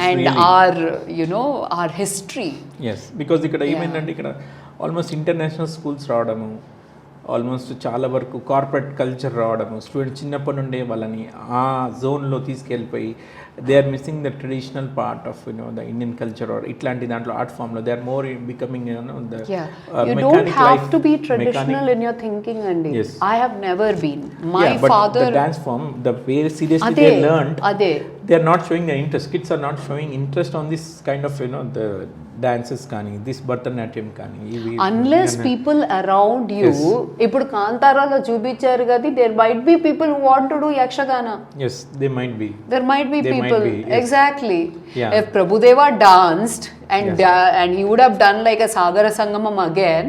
And really our history. Yes, because ఇక్కడ ఏమైందంటే ఇక్కడ almost international schools రావడము, almost చాలా వరకు corporate culture రావడము, student చిన్నప్పటి నుండే వాళ్ళని ఆ జోన్లో తీసుకెళ్ళిపోయి they are missing the traditional part of the Indian culture or ఇట్లాంటి దాంట్లో ఆర్ట్ ఫామ్లో they are more becoming you don't have to be traditional in your thinking, Andy. I have never been. My father, the dance form, the way seriously they learned, they are not showing the interest. Kids are not showing interest on this kind of the dances కానీ this Bharatanatyam కానీ, unless people around you. ఇప్పుడు కాంతారాలో చూపించారు కదా, there might be people who want to do yakshagana. Yes, they might be. There might be people. Exactly. If Prabhudeva danced and he would have done like a Sagara Sangamam again,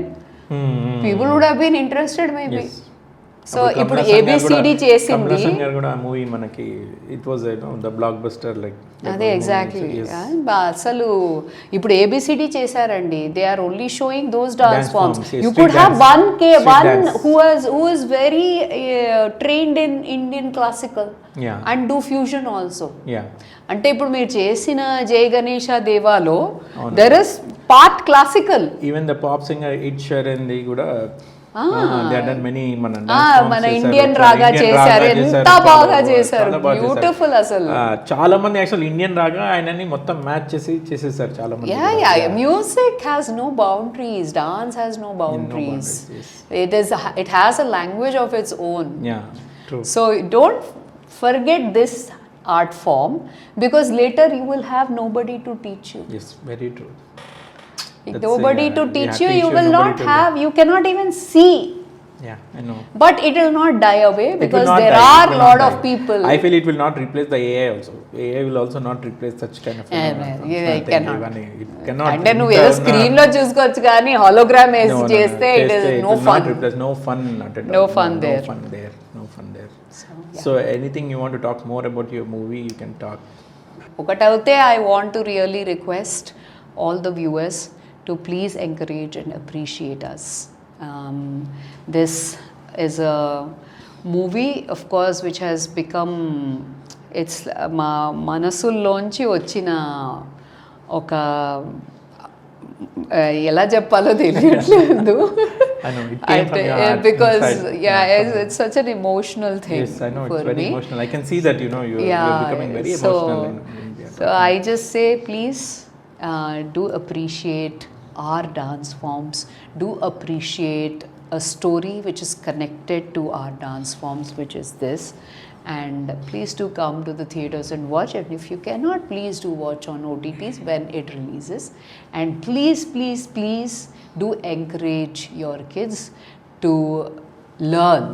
people would have been interested maybe. So ఇప్పుడు ABCD చేసింది కమలాసన్ గారు కూడా ఆ movie మనకి it was the blockbuster like అదే exactly. అసలు ఇప్పుడు ABCD చేశారండి. They are only showing those dance forms. You could have one who is very trained in Indian classical and do fusion also. అంటే ఇప్పుడు మీరు చేసిన జయ గణేష దేవాలో there is part classical. Even the pop singer it Sharan కూడా మన Indian రాగా చేశారు. ఎంత బాగా చేశారు, బ్యూటిఫుల్. అసలు చాలా మంది యాక్చువల్ ఇండియన్ రాగా ఆయనని మొత్తం మ్యాచ్ చేసేసారు చాలా మంది. Music has no boundaries, dance has no boundaries. It has a language of its own. True. So don't forget this art form, because later you will have nobody to teach you. Yes, very true. Nobody to teach you, you will not have, you cannot even see. Yeah, I know. But it will not die away, because there are a lot of people. I feel it will not replace the AI also. AI will also not replace such kind of it cannot. అంటే నువ్వు ఏదో screen లో చూసుకోవచ్చు కానీ hologram వేసి చేస్తే it is no fun. No fun at all. No fun there. No fun there. So anything you want to talk more about your movie, you can talk. ఒకటైతే I want to really request all the viewers to please encourage and appreciate us. This is a movie, of course, which has become, it's మా మనసుల్లోంచి వచ్చిన ఒక, ఎలా చెప్పాలో తెలియట్లేదు. Because it's such an emotional thing. Yes, I know, it's very emotional. I can see that, you're becoming very emotional in India. So I just say, please do appreciate our dance forms, do appreciate a story which is connected to our dance forms, which is this, and please do come to the theatres and watch. And if you cannot, please do watch on OTTs when it releases. And please do encourage your kids to learn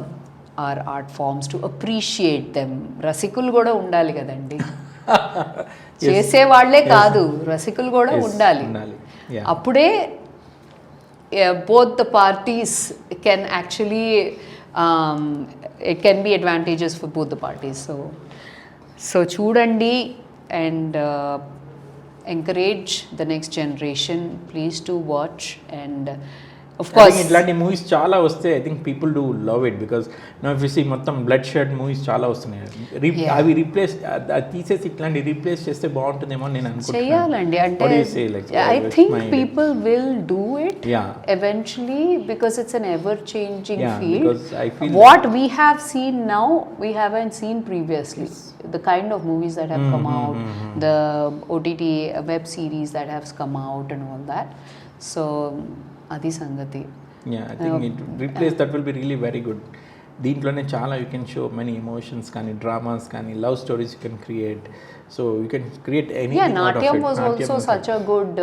our art forms, to appreciate them. రసికులు కూడా ఉండాలి కదండి. చేసే వాళ్ళే కాదు, రసికులు కూడా ఉండాలి. అప్పుడే both the parties can actually it can be advantageous for both the parties. So చూడండి and encourage the next generation. Please do watch. And of course ఇట్లాంటి మూవీస్ చాలా వస్తే I think people do love it, because now if you see మొత్తం bloodshed movies చాలా వస్తున్నాయి. అవి replace తీసేసి ఇట్లాంటి రీప్లేస్ చేస్తే బాగుంటుందేమో నేను అనుకుంటున్నాను. చేయాలండి. అంటే I think people will do it eventually, because it's an ever changing field. Because I feel what we have seen now, we haven't seen previously. The kind of movies that have come out, the OTT web series that have come out and all that. So adi sangati. I think it replace that will be really very good. దీంట్లోనే చాలా you can show many emotions కానీ dramas కానీ love stories you can create. So you can create anything out of it. Natium was also such a good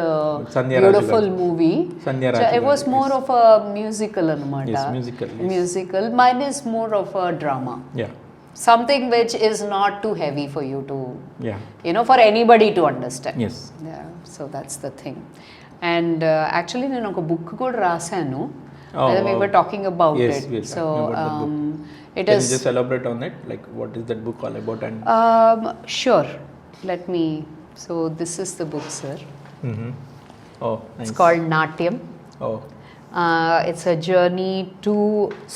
beautiful movie. It was more of a musical anamata. Yes, musical. Mine is more of a drama. Something which is not too heavy for you to for anybody to understand. So that's the thing. And actually నేను ఒక book కూడా రాశాను. We were talking about it. Yes, so it can is. You just elaborate on it, like what is that book all about? And sure, let me. So this is the book, sir. Oh, nice. It's called Natium. It's a journey to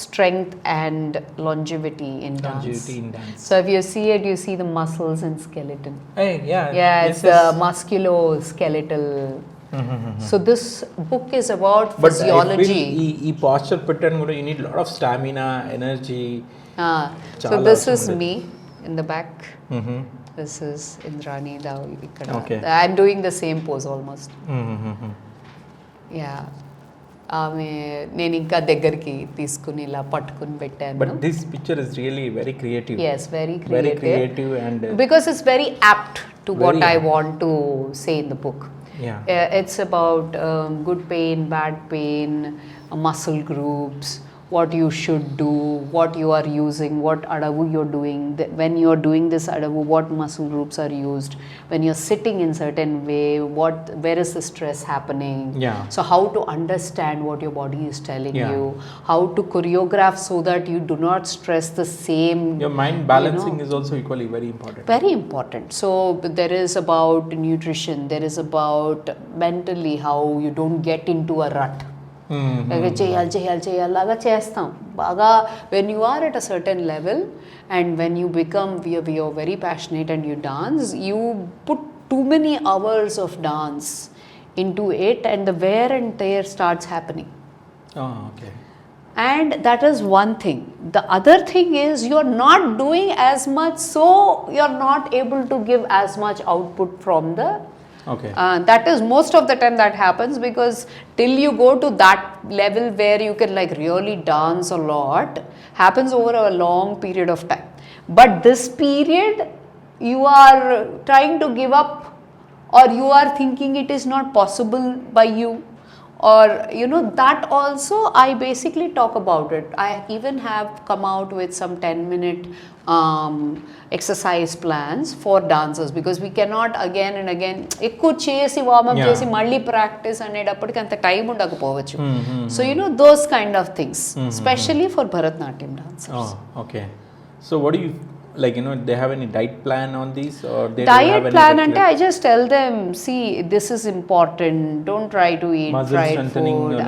strength and longevity in dance. So if you see it, you see the muscles and skeleton. It's musculoskeletal. So this book is about physiology. ఈ posture pattern కూడా you need a lot of stamina, energy. So this is me in the back. This is Indrani Davaluri. I'm doing the same pose almost. నేను ఇంకా దగ్గరికి తీసుకుని ఇలా పట్టుకుని పెట్టాను. But this picture is really very creative. Yes, very creative and because it's very apt to what I want to say in the book. It's about good pain, bad pain, muscle groups, what you should do, what you are using, what adavu you're doing, when you're doing this adavu, what muscle groups are used, when you're sitting in certain way, where is the stress happening. So how to understand what your body is telling you, how to choreograph so that you do not stress the same. Your mind balancing is also equally very important. Very important. So there is about nutrition, there is about mentally how you don't get into a rut. చేయాలి చేస్తాం బాగా. when you are at a certain level and when you become you're very passionate and you dance, you put too many hours of dance into it and the wear and tear starts happening. Okay. And that is one thing. The other thing is you're not doing as much, so you're not able to give as much output from the. Okay. That is most of the time that happens, because till you go to that level where you can like really dance a lot, happens over a long period of time. But this period you are trying to give up, or you are thinking it is not possible by you, or that also I basically talk about it. I even have come out with some 10-minute exercise plans for dancers, because we cannot again and again ఎక్కువ చేసి warm up చేసి మళ్ళీ practice అనేటప్పటికి అంత time ఉండకపోవచ్చు. So those kind of things, especially for Bharatnatyam dancers. Okay. So what do you like, they have any diet plan on these, or they diet have any plan ante I just tell them, see, this is important, don't try to eat muscle fried strengthening, food.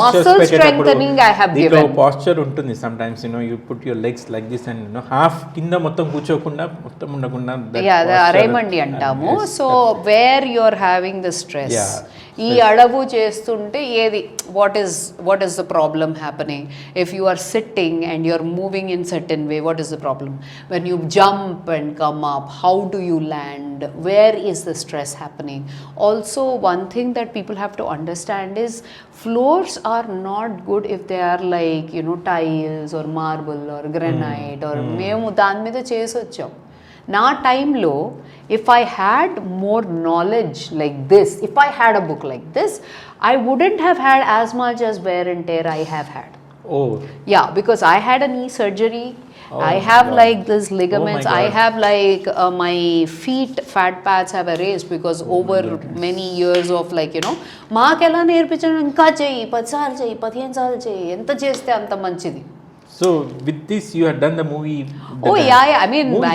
muscle strengthening I have given. posture ఉంటుంది sometimes, you put your legs like this and half కింద మొత్తం కూర్చోకుండా మొత్తం ఉండకుండా, అది అరేమండి అంటాము. So where you are having the stress, ఈ అడవు చేస్తుంటే ఏది, what is the problem happening? If you are sitting and you are moving in certain way, what is the problem? When you jump and come up, how do you land? Where is the stress happening? Also, one thing that people have to understand is floors are not good if they are like tiles or marble or granite or మేము దాని మీద చేసి వచ్చాం. నా టైంలో if I had more knowledge like this, if I had a book like this, I wouldn't have had as much as wear and tear I have had. Yeah, because I had a knee surgery. I have like this ligaments. I have like my feet fat pads have erased because over many years of like మాకెలా నేర్పించడం, ఇంకా చెయ్యి 10 సార్లు చెయ్యి 15 సార్లు చెయ్యి, ఎంత చేస్తే అంత మంచిది. So with this you had done the movie. I mean my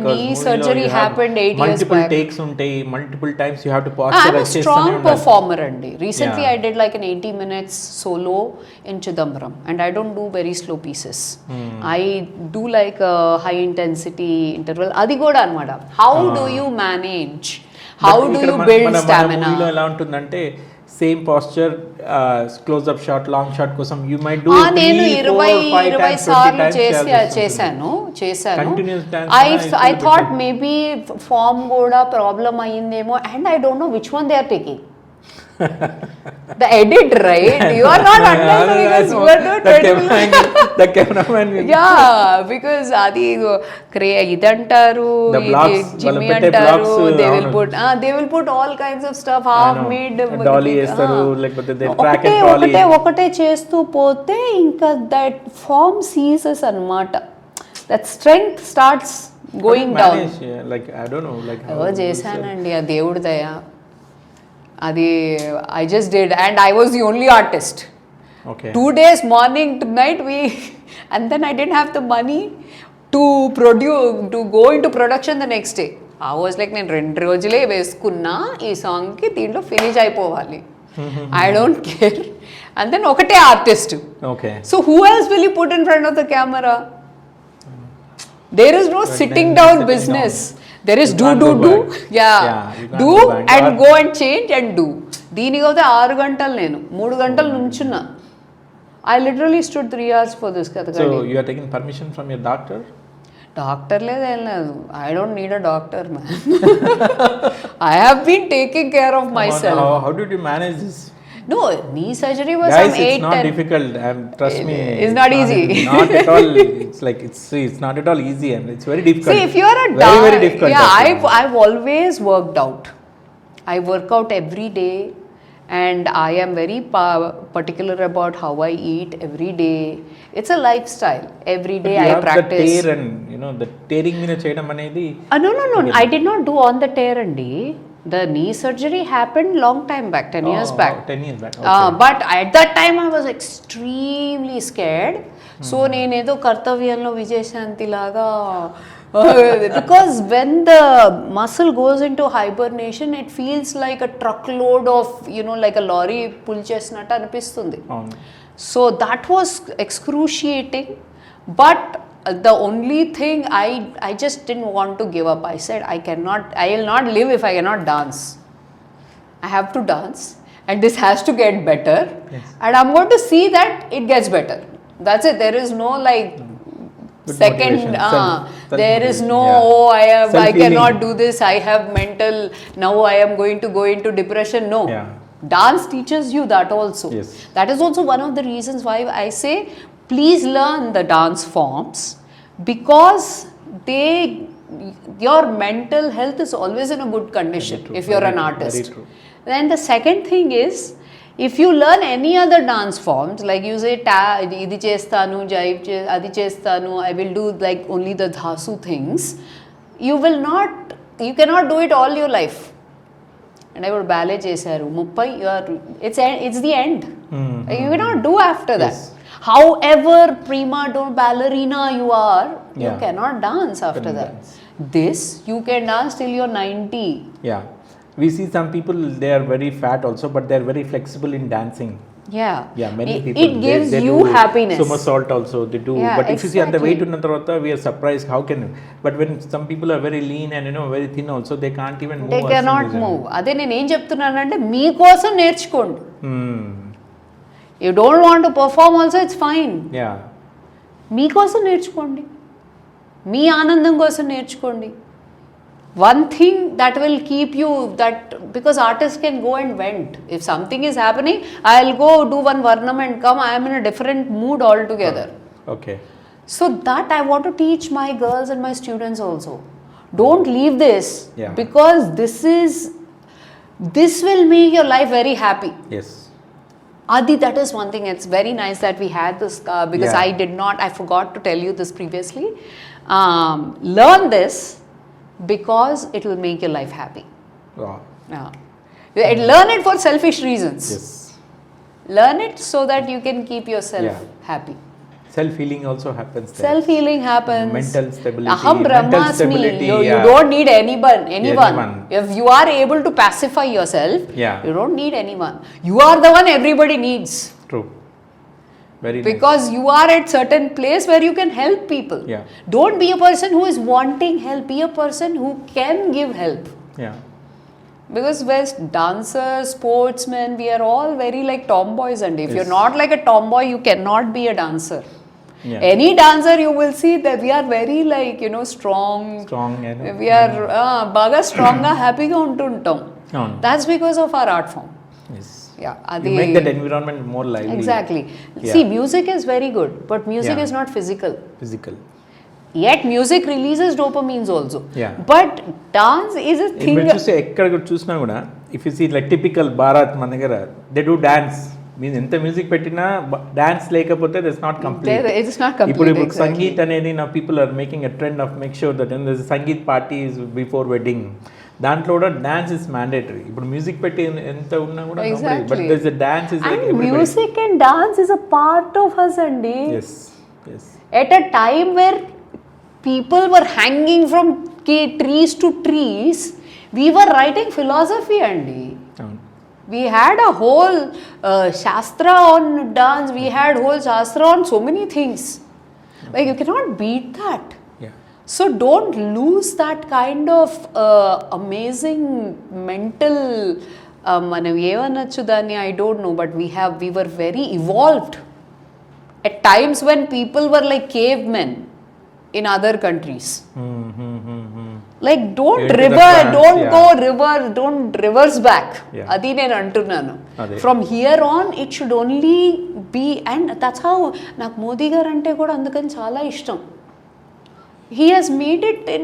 knee surgery happened 8 years back. Multiple takes untai, multiple times you have to posture. I'm a strong performer andi. Recently I did like an 80 minutes solo in Chidambaram, and I don't do very slow pieces. I do like a high intensity interval. Adi kuda anamata. How do you manage? How do you build stamina? మన మూవీలో ఎలా ఉంటుందంటే same posture, close up shot, long shot కోసం you might do నేను 20 సార్లు చేశాను. I thought maybe form కూడా problem అయ్యిందేమో, and I don't know which one they are taking. The edit, right? You are not understanding because you are not the cameraman. Yeah, because adi idantaru, Jimmy antaru, they will put all kinds of stuff, half made dolly estaru, like they track and dolly ఒకటే చేస్తూ పోతే ఇంకా that form ceases anamata. That strength starts going down. Like I don't know, like how చేశానండి, ఆ దేవుడి దయ. అది I just did, and I was the only artist. Okay. 2 days morning to night and then I didn't have the money to go into production the next day. I was like, నేను 2 రోజులే వేసుకున్నా ఈ సాంగ్కి, దీంట్లో finish అయిపోవాలి. I don't care. And then ఒకటే artist. Okay. So who else will you put in front of the camera? There is no sitting down business. There is do. Yeah. Do and go and change and do. దీనికి అయితే 6 గంటలు, నేను 3 గంటలు నుంచున్నా. I literally stood 3 hours for this kathakali. So you are taking permission from your doctor? Doctor లేదు. I don't need a doctor, man. I have been taking care of myself. How did you manage this? No, knee surgery was Guys, some 8-10. it's not difficult, and trust me, it's not easy. Not at all. It's like it's not at all easy, and it's very difficult. See, if you are a very difficult. Yeah, I've always worked out. I work out every day, and I am very particular about how I eat every day. It's a lifestyle. Every day I practice. The tear and the tearing meena cheyadam anedi. No, I did not do on the tear andi. The knee surgery happened long time back, 10 years back. 10 years back. Okay. But at that time I was extremely scared. So nenedo kartavyanlo Vijayashanti laga because when the muscle goes into hibernation, it feels like a truckload of, like a lorry pull chesnattu anipistundi. So that was excruciating, but the only thing I just didn't want to give up. I said I will not live if I cannot dance. I have to dance, and this has to get better. Yes. And I'm going to see that it gets better. That's it. There is no like second there is no I cannot do this, I have mental, now I am going to go into depression. No. Dance teaches you that also. Yes. That is also one of the reasons why I say please learn the dance forms, because your mental health is always in a good condition if you're an artist. Very true. Then the second thing is, if you learn any other dance forms, like you say idi chestanu, jive adi chestanu, I will do like only the dhasu things, you cannot do it all your life. And I would ballet chesaru 30, it's the end. You cannot do after that. Yes. However prima donna ballerina you are, you cannot dance after that. This you can dance till you're 90. Yeah. We see some people, they are very fat also, but they are very flexible in dancing. Yeah. Many people. It gives they you do happiness. Somersault also, they do. Yeah, but if you see on the weight unna tarvata, we are surprised how can. But when some people are very lean and very thin also, they can't even move. They cannot move. Ade nenu em cheptunnanante mee kosam nerchukondi. You don't want to perform also, it's fine. Yeah. Mee kosam nerchukondi. Mee aanandam kosam nerchukondi. One thing that will keep you, that because artists can go and vent. If something is happening, I'll go do one varnam and come. I am in a different mood altogether. Okay. So that I want to teach my girls and my students also. Don't leave this, because this will make your life very happy. Yes. Adi, that is one thing. It's very nice that we had this because I forgot to tell you this previously. Learn this, because it will make your life happy. Wow. Learn it for selfish reasons. Yes. Learn it so that you can keep yourself happy. Self-healing also happens there. Self-healing happens. Mental stability. Aham brahmasmi. You don't need anyone. If you are able to pacify yourself, you don't need anyone. You are the one everybody needs. True. Very because you are at certain place where you can help people. Don't be a person who is wanting help. Be a person who can give help. Because we're dancers, sportsmen, we are all very like tomboys, and if you're not like a tomboy, you cannot be a dancer. Any dancer you will see that we are very like strong and we are baga strong ga happy ga untuntam. That's because of our art form. Yes. You make that environment more lively. Exactly. See, music is very good, but music is not physical. Yet music releases dopamines also. But dance is a thing. If you see like typical Bharat Managara, they do dance. Means enta music pettina dance lekapothe that's not complete. It's not complete. Ipudu Sangeet anedi now people are making a trend of make sure that there's a Sangeet parties before wedding. Dantlo dance is mandatory. Ipudu music petti enta unna kuda nobody, but there's a dance is like everybody. Music and dance is a part of us, andi. Yes. At a time where people were hanging from trees to trees, we were writing philosophy, andi. We had a whole shastra on dance. We had whole shastra on so many things. Like you cannot beat that. So don't lose that kind of amazing mental. I don't know, but we were very evolved. At times when people were like cavemen in other countries. Like don't reverse back. Adi nenu antunnanu. From here on it should only be, and that's how నాకు మోదీ గారు అంటే కూడా అందుకని చాలా ఇష్టం. he has made it in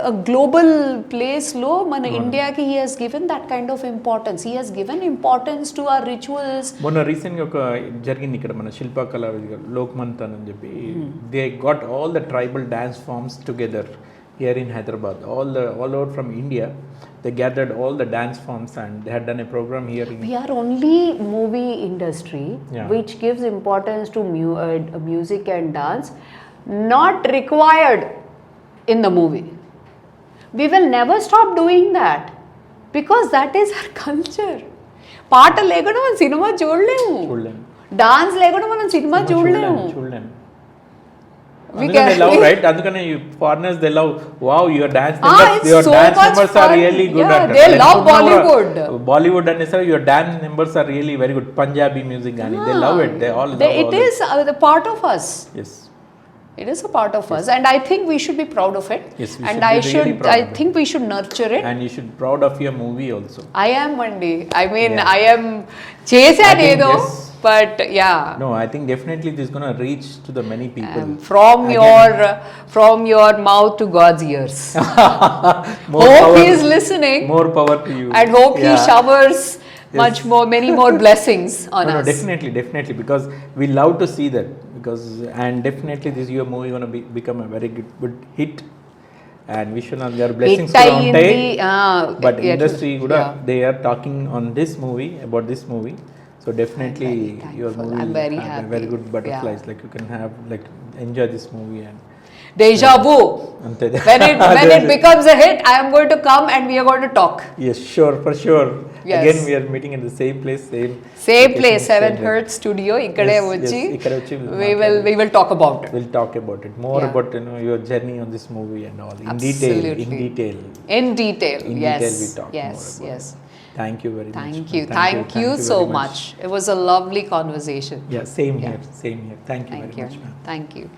a global place lo mana India ki he has given that kind of importance. He has given importance to our rituals. మొన్న రీసెంట్గా ఒక జరిగింది ఇక్కడ మన శిల్పకళ లోక్మంతన్ అని చెప్పి they got all the tribal dance forms together here in Hyderabad, all out from India. They gathered all the dance forms and they had done a program here. We are only movie industry which gives importance to music and dance, not required in the movie. We will never stop doing that because that is our culture. పాట లేకుండా మనం cinema చూడలేము, dance లేకుండా మనం cinema చూడలేము. They love, right? Andukane foreigners, they love, wow, your dance numbers are really good. They love Bollywood. Bollywood and your dance numbers are really very good. Punjabi music gani, they love it. They all love it. It is a part of us. Yes. It is a part of us, and I think we should be proud of it. Yes, we and should be proud I think we should nurture it. And you should be proud of your movie also. I am Monday. I mean, I am chesad edo. But yeah, no, I think definitely this is going to reach to the many people. From your mouth to God's ears. Hope he is listening. More power to you. And hope he showers many more blessings on us. No, definitely, because we love to see that. And definitely this your movie going to become a very good hit. And we should not their blessings to but industry they are talking on this movie, about this movie. So definitely your movie I'm very happy. Very good butterflies. Like you can have enjoy this movie and deja vu. When it becomes a hit, I am going to come and we are going to talk. Yes, sure, for sure. Yes. Again, we are meeting in the same place, same place, 7 Hertz Studio. Ikkade vachi. We will talk about it. We'll talk about it more about your journey on this movie and all in detail. In detail. Yes. We talk more about it. Thank you very much. Thank you so much. It was a lovely conversation. Yeah, same here. Thank you very much, ma'am. Thank you.